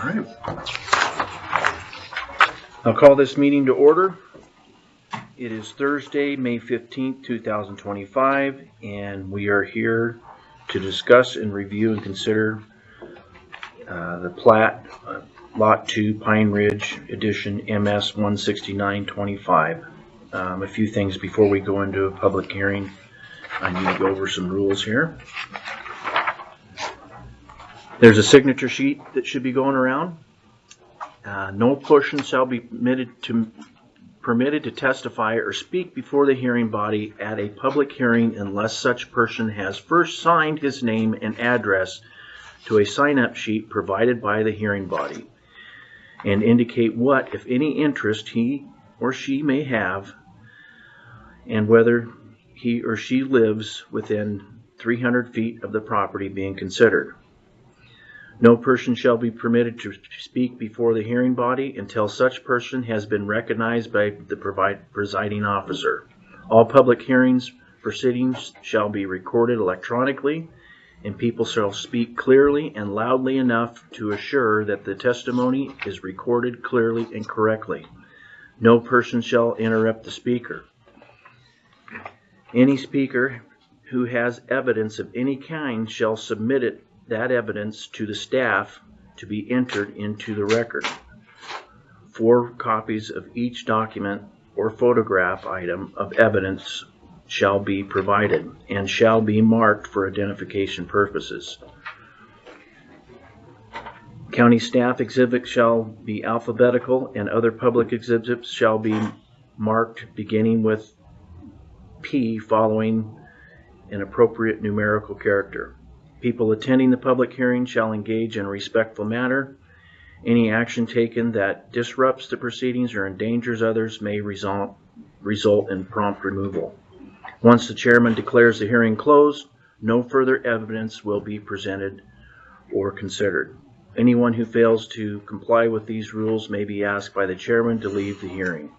All right. I'll call this meeting to order. It is Thursday, May 15th, 2025, and we are here to discuss and review and consider the plat, Lot 2, Pine Ridge Edition, MS-169-25. A few things before we go into a public hearing. I need to go over some rules here. There's a signature sheet that should be going around. No person shall be permitted to testify or speak before the hearing body at a public hearing unless such person has first signed his name and address to a sign-up sheet provided by the hearing body and indicate what, if any, interest he or she may have and whether he or she lives within 300 feet of the property being considered. No person shall be permitted to speak before the hearing body until such person has been recognized by the presiding officer. All public hearings proceedings shall be recorded electronically, and people shall speak clearly and loudly enough to assure that the testimony is recorded clearly and correctly. No person shall interrupt the speaker. Any speaker who has evidence of any kind shall submit that evidence to the staff to be entered into the record. 4 copies of each document or photograph item of evidence shall be provided and shall be marked for identification purposes. County staff exhibits shall be alphabetical and other public exhibits shall be marked beginning with P following an appropriate numerical character. People attending the public hearing shall engage in a respectful manner. Any action taken that disrupts the proceedings or endangers others may result in prompt removal. Once the chairman declares the hearing closed, no further evidence will be presented or considered. Anyone who fails to comply with these rules may be asked by the chairman to leave the hearing.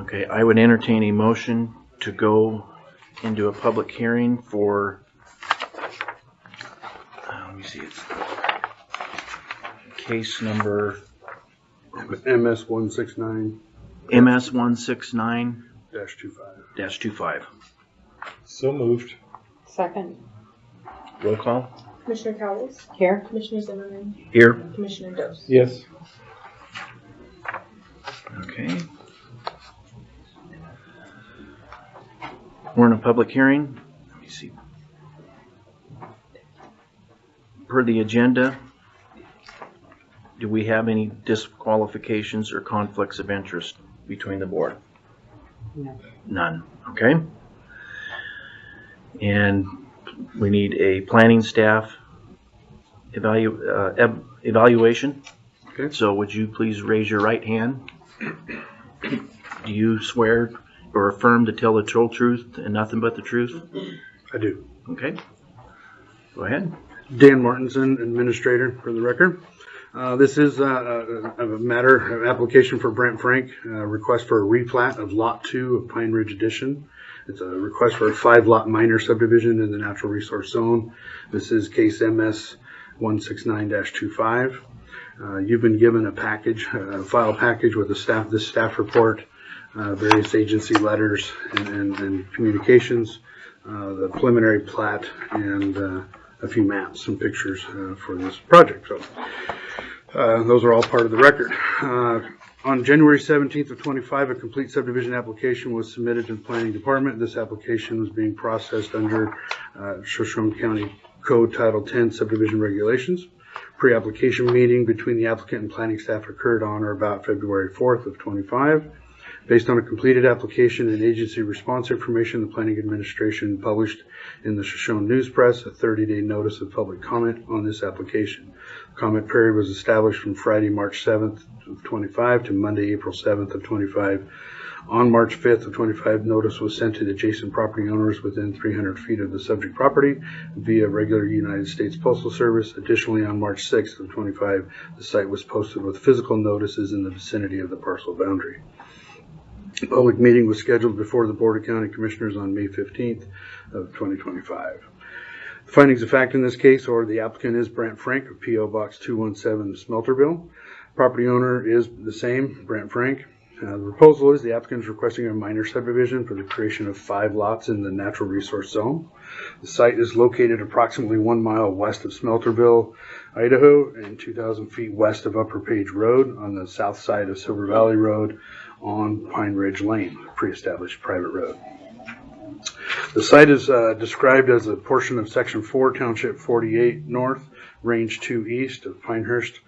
Okay, I would entertain a motion to go into a public hearing for, let me see, it's case number MS-169-25. So moved. Second. Roll call. Commissioner Cowles? Here. Commissioner Zimmerman? Here. Commissioner Dose? Yes. Okay. We're in a public hearing. Let me see. Per the agenda, do we have any disqualifications or conflicts of interest between the board? No. None. Okay. And we need a planning staff evaluation. Okay. So would you please raise your right hand? Do you swear or affirm to tell the whole truth and nothing but the truth? I do. Okay. Go ahead. Dan Martinson, administrator, for the record. This is a matter of application for Brent Frank, request for a replat of Lot 2 of Pine Ridge Edition. It's a request for a 5-lot minor subdivision in the natural resource zone. This is case MS-169-25. You've been given a package, a file package with this staff report, various agency letters and communications, the preliminary plat, and a few maps and pictures for this project. So those are all part of the record. On January 17th of 25, a complete subdivision application was submitted to the planning department. This application was being processed under Shoshone County Code Title 10 subdivision regulations. Pre-application meeting between the applicant and planning staff occurred on or about February 4th of 25. Based on a completed application and agency response information, the Planning Administration published in the Shoshone News Press a 30-day notice of public comment on this application. The comment period was established from Friday, March 7th of 25 to Monday, April 7th of 25. On March 5th of 25, notice was sent to adjacent property owners within 300 feet of the subject property via regular United States Postal Service. Additionally, on March 6th of 25, the site was posted with physical notices in the vicinity of the parcel boundary. A public meeting was scheduled before the Board of County Commissioners on May 15th of 2025. Findings of fact in this case, or the applicant is Brent Frank of P.O. Box 217, Smelterville. Property owner is the same, Brent Frank. The proposal is the applicant is requesting a minor subdivision for the creation of 5 lots in the natural resource zone. The site is located approximately 1 mile west of Smelterville, Idaho, and 2,000 feet west of Upper Page Road on the south side of Silver Valley Road on Pine Ridge Lane, a pre-established private road. The site is described as a portion of Section 4, Township 48 North, Range 2 East of Pinehurst,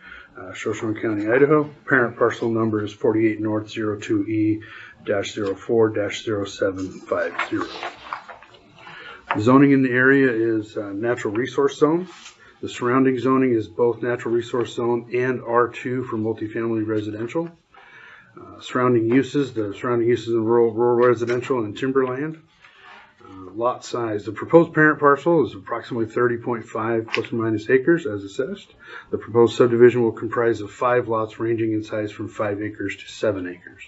Shoshone County, Idaho. Parent parcel number is 48 North 02E-04-0750. Zoning in the area is natural resource zone. The surrounding zoning is both natural resource zone and R2 for multifamily residential. Surrounding uses, the surrounding uses in rural residential and timberland. Lot size. The proposed parent parcel is approximately 30.5 plus or minus acres as assessed. The proposed subdivision will comprise of 5 lots ranging in size from 5 acres to 7 acres.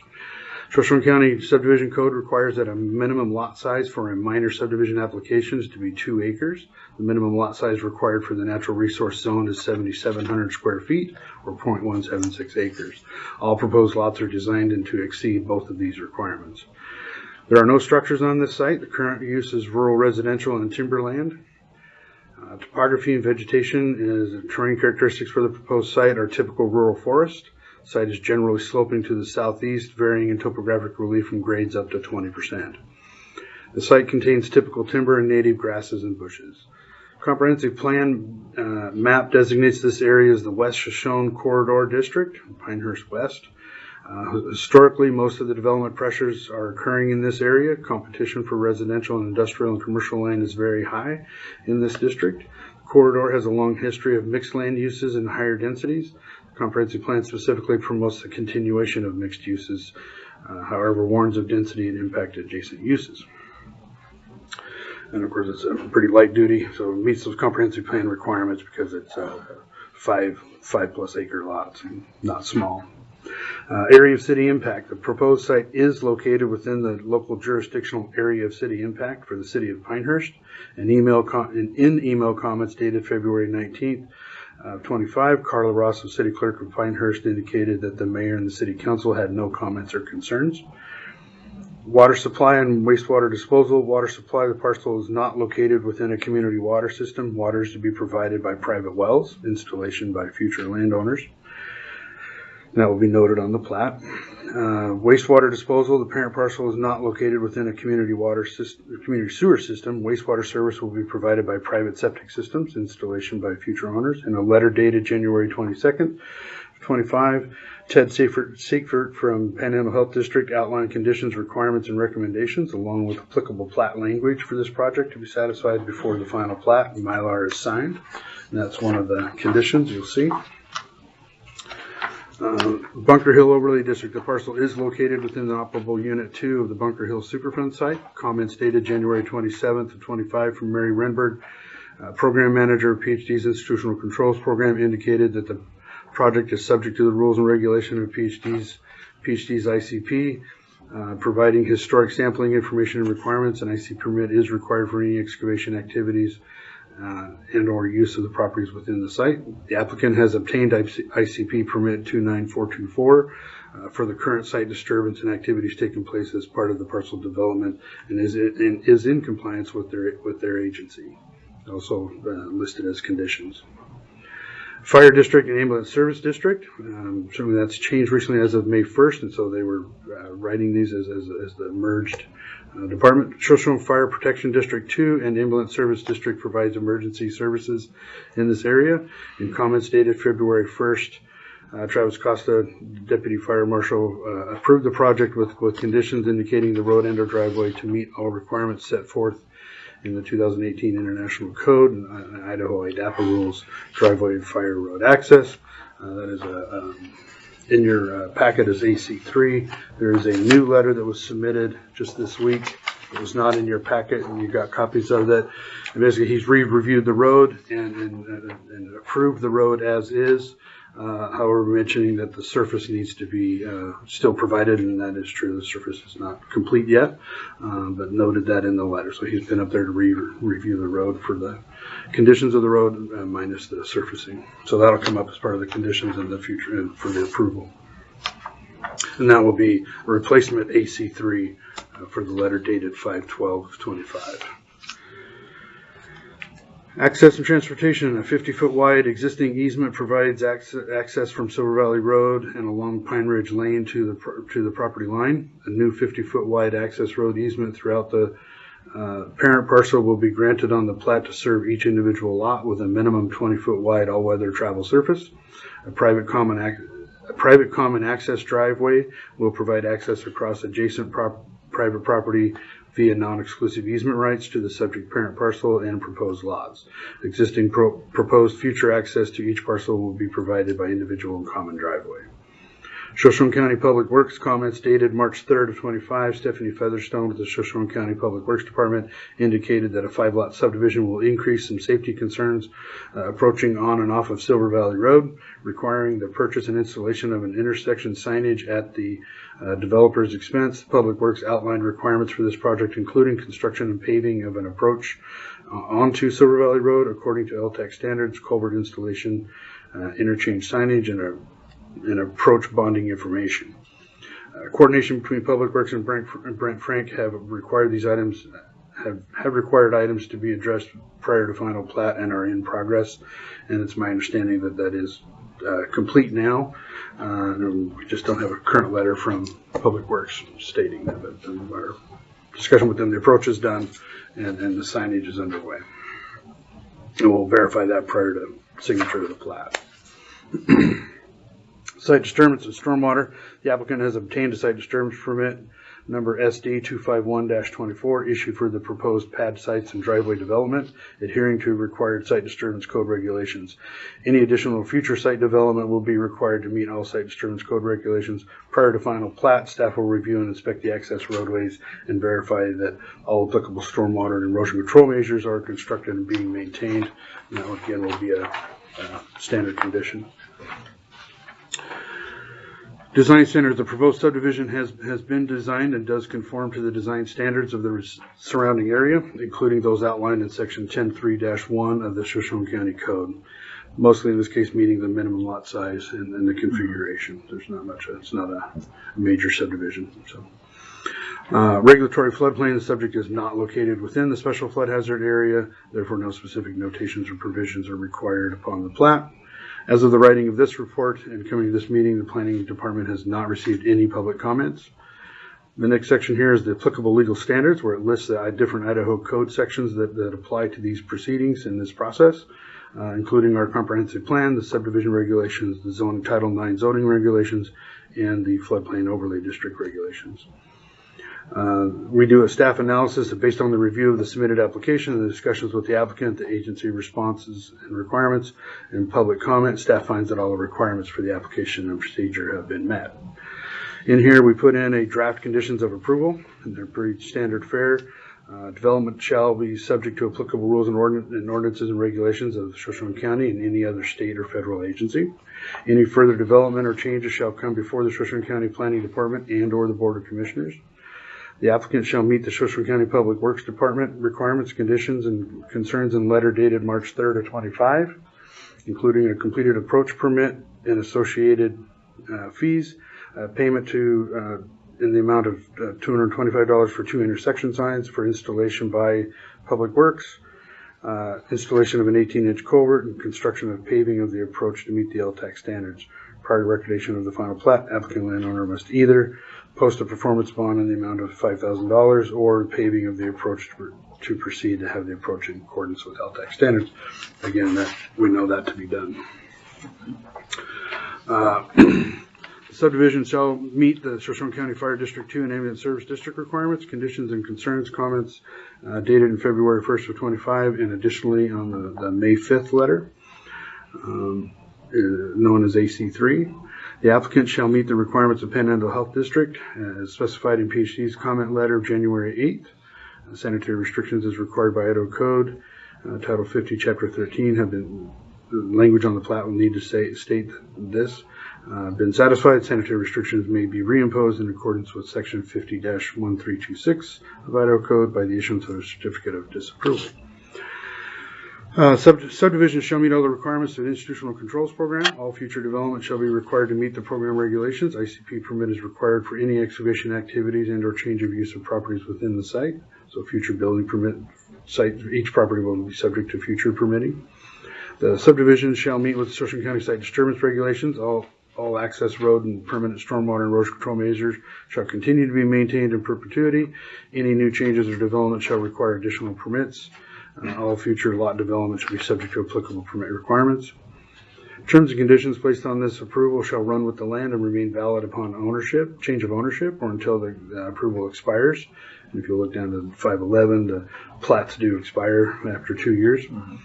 Shoshone County Subdivision Code requires that a minimum lot size for a minor subdivision application is to be 2 acres. The minimum lot size required for the natural resource zone is 7,700 square feet or 0.176 acres. All proposed lots are designed to exceed both of these requirements. There are no structures on this site. The current use is rural residential and timberland. Topography and vegetation is terrain characteristics for the proposed site are typical rural forest. The site is generally sloping to the southeast, varying in topographic relief from grades up to 20%. The site contains typical timber and native grasses and bushes. Comprehensive plan map designates this area as the West Shoshone Corridor District, Pinehurst West. Historically, most of the development pressures are occurring in this area. Competition for residential and industrial and commercial land is very high in this district. The corridor has a long history of mixed land uses and higher densities. The comprehensive plan specifically promotes the continuation of mixed uses, however, warns of density and impact adjacent uses. And of course, it's a pretty light duty, so it meets those comprehensive plan requirements because it's 5 plus acre lots, and not small. Area of city impact. The proposed site is located within the local jurisdictional area of city impact for the city of Pinehurst. In email comments dated February 19th, 25, Carla Ross, the city clerk of Pinehurst, indicated that the mayor and the city council had no comments or concerns. Water supply and wastewater disposal. Water supply. The parcel is not located within a community water system. Water is to be provided by private wells, installation by future landowners. That will be noted on the plat. Wastewater disposal. The parent parcel is not located within a community sewer system. Wastewater service will be provided by private septic systems, installation by future owners. In a letter dated January 22nd, 25, Ted Seifert from Panhandle Health District outlined conditions, requirements, and recommendations, along with applicable plat language for this project to be satisfied before the final plat and Mylar is signed. And that's one of the conditions you'll see. Bunker Hill Overlay District. The parcel is located within the operable Unit 2 of the Bunker Hill Superfund site. Comments dated January 27th of 25 from Mary Renberg, Program Manager of PhD's Institutional Controls Program, indicated that the project is subject to the rules and regulation of PhD's ICP, providing historic sampling information and requirements. An IC permit is required for any excavation activities and or use of the properties within the site. The applicant has obtained ICP permit 29424 for the current site disturbance and activities taking place as part of the parcel development, and is in compliance with their agency. Also listed as conditions. Fire District and Ambulance Service District. Certainly that's changed recently as of May 1st, and so they were writing these as the merged department. Shoshone Fire Protection District 2 and Ambulance Service District provides emergency services in this area. In comments dated February 1st, Travis Costa, Deputy Fire Marshal, approved the project with conditions indicating the road and or driveway to meet all requirements set forth in the 2018 International Code and Idaho IDAPA rules, driveway and fire road access. That is in your packet is AC3. There is a new letter that was submitted just this week. It was not in your packet, and you got copies of that. And basically, he's re-reviewed the road and approved the road as is. However, mentioning that the surface needs to be still provided, and that is true. The surface is not complete yet, but noted that in the letter. So he's been up there to review the road for the conditions of the road minus the surfacing. So that'll come up as part of the conditions in the future and for the approval. And that will be a replacement AC3 for the letter dated 5/12/25. Access and transportation. A 50-foot wide existing easement provides access from Silver Valley Road and along Pine Ridge Lane to the property line. A new 50-foot wide access road easement throughout the parent parcel will be granted on the plat to serve each individual lot with a minimum 20-foot wide all-weather travel surface. A private common access driveway will provide access across adjacent private property via non-exclusive easement rights to the subject parent parcel and proposed lots. Existing proposed future access to each parcel will be provided by individual and common driveway. Shoshone County Public Works comments dated March 3rd of 25. Stephanie Featherstone with the Shoshone County Public Works Department indicated that a 5-lot subdivision will increase some safety concerns approaching on and off of Silver Valley Road, requiring the purchase and installation of an intersection signage at the developer's expense. Public Works outlined requirements for this project, including construction and paving of an approach onto Silver Valley Road according to LTAC standards, culvert installation, interchange signage, and approach bonding information. Coordination between Public Works and Brent Frank have required these items have required items to be addressed prior to final plat and are in progress. And it's my understanding that that is complete now. We just don't have a current letter from Public Works stating that. But our discussion with them, the approach is done, and the signage is underway. And we'll verify that prior to signature of the plat. Site disturbance and stormwater. The applicant has obtained a site disturbance permit number SD 251-24 issued for the proposed pad sites and driveway development, adhering to required site disturbance code regulations. Any additional future site development will be required to meet all site disturbance code regulations. Prior to final plat, staff will review and inspect the access roadways and verify that all applicable stormwater and erosion control measures are constructed and being maintained. And that again will be a standard condition. Design standards. The proposed subdivision has been designed and does conform to the design standards of the surrounding area, including those outlined in section 10.3-1 of the Shoshone County Code. Mostly in this case meeting the minimum lot size and the configuration. There's not much, it's not a major subdivision. So, regulatory floodplain. The subject is not located within the special flood hazard area, therefore no specific notations or provisions are required upon the plat. As of the writing of this report and coming to this meeting, the planning department has not received any public comments. The next section here is the applicable legal standards, where it lists the different Idaho code sections that apply to these proceedings in this process, including our comprehensive plan, the subdivision regulations, the zoning Title IX zoning regulations, and the floodplain overlay district regulations. We do a staff analysis based on the review of the submitted application and the discussions with the applicant, the agency responses and requirements, and public comment. Staff finds that all the requirements for the application and procedure have been met. In here, we put in a draft conditions of approval, and they're pretty standard fare. Development shall be subject to applicable rules and ordinances and regulations of Shoshone County and any other state or federal agency. Any further development or changes shall come before the Shoshone County Planning Department and or the Board of Commissioners. The applicant shall meet the Shoshone County Public Works Department requirements, conditions, and concerns in letter dated March 3rd of 25, including a completed approach permit and associated fees, payment to in the amount of $225 for 2 intersection signs for installation by Public Works, installation of an 18-inch culvert, and construction of paving of the approach to meet the LTAC standards. Prior to recordation of the final plat, applicant landowner must either post a performance bond in the amount of $5,000 or paving of the approach to proceed to have the approach in accordance with LTAC standards. Again, that we know that to be done. The subdivision shall meet the Shoshone County Fire District 2 and Ambulance Service District requirements, conditions, and concerns, comments dated in February 1st of 25, and additionally on the May 5th letter, known as AC3. The applicant shall meet the requirements of Panhandle Health District as specified in PhD's comment letter of January 8th. Sanitary restrictions as required by Idaho Code, Title 50, Chapter 13 have been language on the plat will need to state this. Been satisfied, sanitary restrictions may be reimposed in accordance with section 50-1326 of Idaho Code by the issuance of a certificate of disapproval. Subdivisions shall meet all the requirements of the Institutional Controls Program. All future development shall be required to meet the program regulations. ICP permit is required for any excavation activities and or change of use of properties within the site. So future building permit site, each property will be subject to future permitting. The subdivision shall meet with the Shoshone County Site Disturbance Regulations. All access road and permanent stormwater and erosion control measures shall continue to be maintained in perpetuity. Any new changes or development shall require additional permits. All future lot development shall be subject to applicable permit requirements. Terms and conditions placed on this approval shall run with the land and remain valid upon change of ownership, or until the approval expires. And if you look down to 511, the plats do expire after 2 years. Mm-hmm.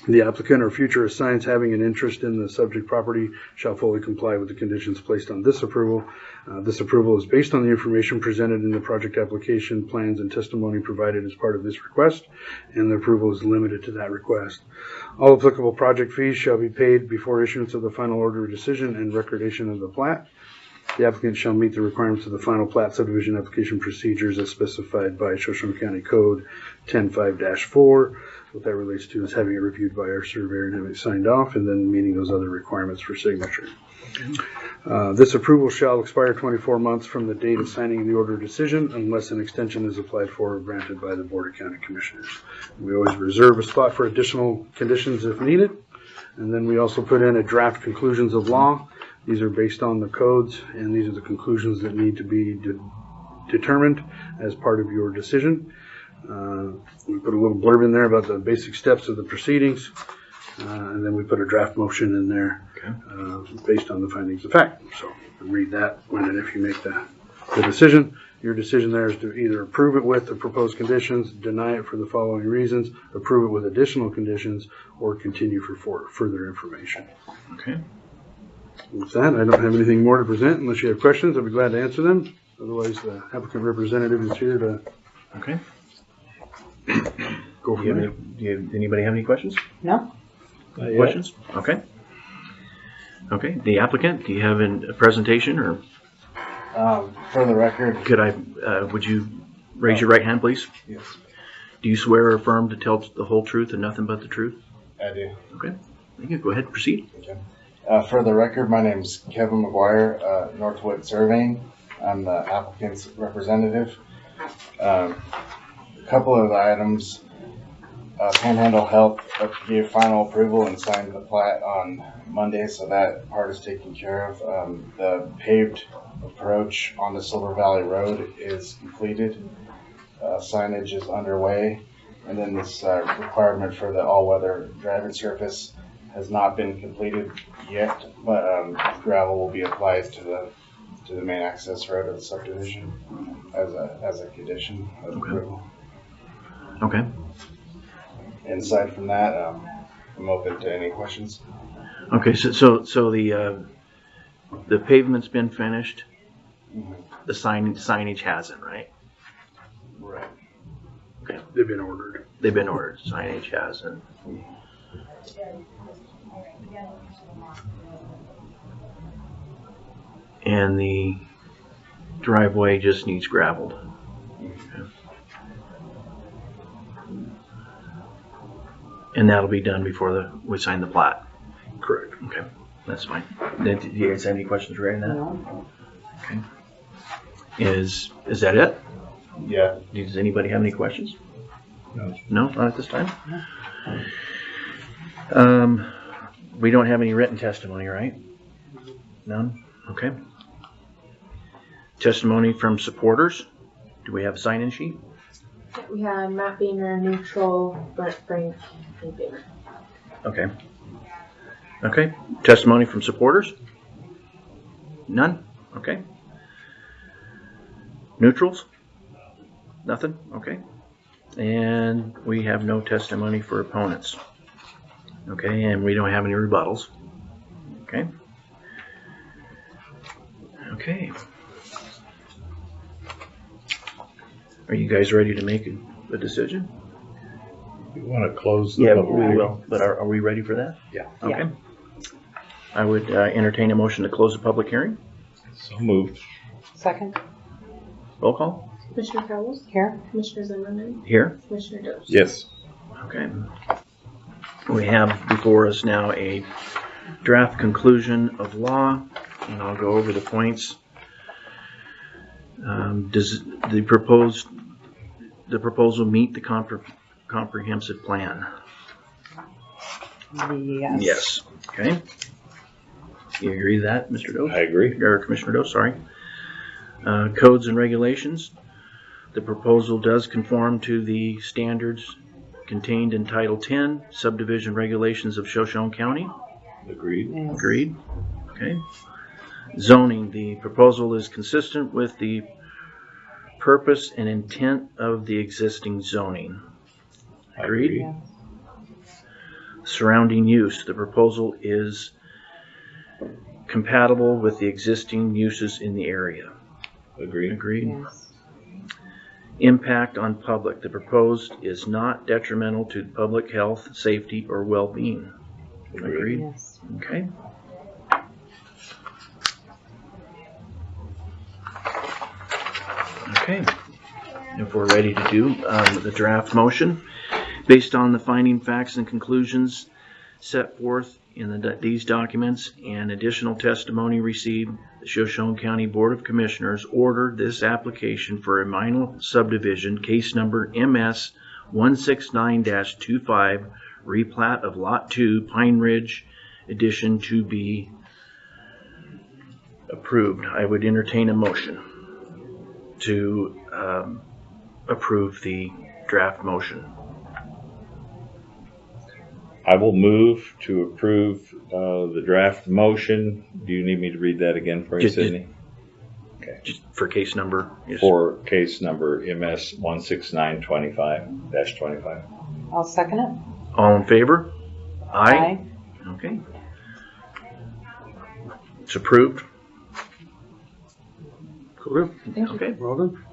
The applicant or future assigns having an interest in the subject property shall fully comply with the conditions placed on this approval. This approval is based on the information presented in the project application, plans, and testimony provided as part of this request, and the approval is limited to that request. All applicable project fees shall be paid before issuance of the final order of decision and recordation of the plat. The applicant shall meet the requirements of the final plat subdivision application procedures as specified by Shoshone County Code 10.5-4. What that relates to is having it reviewed by our surveyor and having it signed off, and then meeting those other requirements for signature. This approval shall expire 24 months from the date of signing the order of decision unless an extension is applied for or granted by the Board of County Commissioners. We always reserve a spot for additional conditions if needed. And then we also put in a draft conclusions of law. These are based on the codes, and these are the conclusions that need to be determined as part of your decision. We put a little blurb in there about the basic steps of the proceedings, and then we put a draft motion in there based on the findings of fact. So read that when and if you make the decision. Your decision there is to either approve it with the proposed conditions, deny it for the following reasons, approve it with additional conditions, or continue for further information. Okay. With that, I don't have anything more to present. Unless you have questions, I'll be glad to answer them. Otherwise, the applicant representative is here to Okay. go from there. Anybody have any questions? No? Questions? Okay. Okay. The applicant, do you have a presentation, or For the record, could I? Would you raise your right hand, please? yes, Do you swear or affirm to tell the whole truth and nothing but the truth? I do. Okay. Thank you. Go ahead. Proceed. Okay. For the record, my name is Kevin McGuire, Northwood Surveying. I'm the applicant's representative. A couple of items. Panhandle Health gave final approval and signed the plat on Monday, so that part is taken care of. The paved approach on the Silver Valley Road is completed. Signage is underway, and then this requirement for the all-weather driving surface has not been completed yet, but gravel will be applied to the main access road of the subdivision as a condition of approval. Okay. And aside from that, I'm open to any questions. Okay. So the pavement's been finished. Mm-hmm. The signage hasn't, right? Right. Okay. They've been ordered. They've been ordered. Signage hasn't. And the driveway just needs gravelled. Okay. And that'll be done before we sign the plat. Correct. Okay, that's fine. Do you guys have any questions regarding that? No? Okay. Is that it? Yeah. Does anybody have any questions? No. No, not at this time. We don't have any written testimony, right? None? Okay. Testimony from supporters. Do we have a sign-in sheet? We have Matt Beamer, Neutral, Brent Frank, and Beamer. Okay. Okay. Testimony from supporters? None? Okay. Neutrals? Nothing? Okay. And we have no testimony for opponents. Okay, and we don't have any rebuttals. Okay. Okay. Are you guys ready to make a decision? You want to close the Yeah, public we hearing? will, but are we ready for that? Yeah. Okay. I would entertain a motion to close the public hearing. So moved. Second. Roll call. Commissioner Powell, Here. Commissioner Zimmerman, Here. Commissioner Doce. Yes. Okay. We have before us now a draft conclusion of law, and I'll go over the points. Does the proposal meet the comprehensive plan? Yes. Yes. Okay. You agree with that, Mr. Doe? I agree. Or Commissioner Doe, sorry. Codes and regulations. The proposal does conform to the standards contained in Title 10 Subdivision Regulations of Shoshone County. Agreed. Yes. Agreed. Okay. Zoning. The proposal is consistent with the purpose and intent of the existing zoning. Agreed. Yes. Surrounding use. The proposal is compatible with the existing uses in the area. Agreed. Agreed. Yes. Impact on public. The proposed is not detrimental to public health, safety, or well-being. Agreed. Yes. Okay. Okay. If we're ready to do the draft motion, based on the finding, facts, and conclusions set forth in these documents and additional testimony received, the Shoshone County Board of Commissioners ordered this application for a minor subdivision, case number MS-169-25, Re-Plat of Lot 2, Pine Ridge Addition, to be approved. I would entertain a motion to approve the draft motion. I will move to approve the draft motion. Do you need me to read that again for you, Just- Sydney? Just for case number. Yes. For case number MS-169-25-25. I'll second it. All in favor? Aye. Okay. It's approved. Cool. Thank you. Okay. Well done.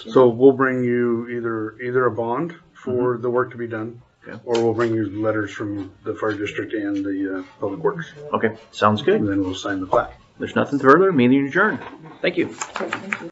So we'll bring you either a bond for the work to be done, Okay. or we'll bring you letters from the fire district and the public works, Okay. Sounds good. and then we'll sign the plat. There's nothing further. Meeting adjourned. Thank you. Thank you.